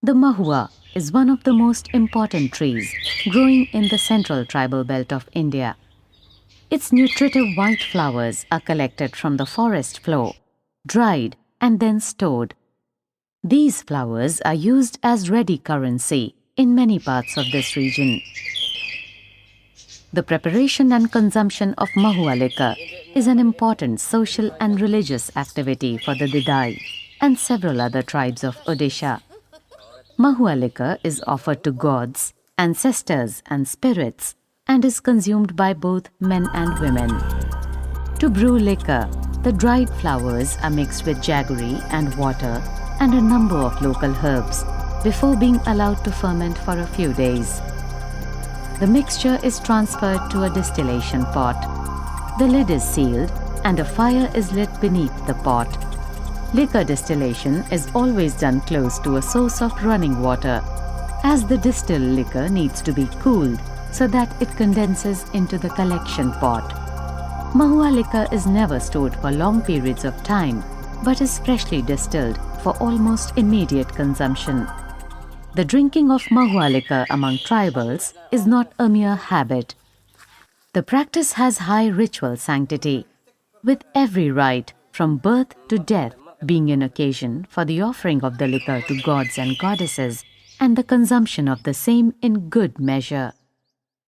The mahua is one of the most important trees growing in the central tribal belt of India. Its nutritive white flowers are collected from the forest floor, dried and then stored. These flowers are used as ready currency in many parts of this region. The preparation and consumption of mahua liquor is an important social and religious activity for the Didai and several other tribes of Odisha. Mahua liquor is offered to gods, ancestors and spirits and is consumed by both men and women. To brew liquor, the dried flowers are mixed with jaggery and water and a number of local herbs before being allowed to ferment for a few days. The mixture is transferred to a distillation pot. The lid is sealed and a fire is lit beneath the pot. Liquor distillation is always done close to a source of running water, as the distilled liquor needs to be cooled so that it condenses into the collection pot. Mahua liquor is never stored for long periods of time, but is freshly distilled for almost immediate consumption. The drinking of mahua liquor among tribals is not a mere habit. The practice has high ritual sanctity, with every rite from birth to death being an occasion for the offering of the liquor to gods and goddesses and the consumption of the same in good measure.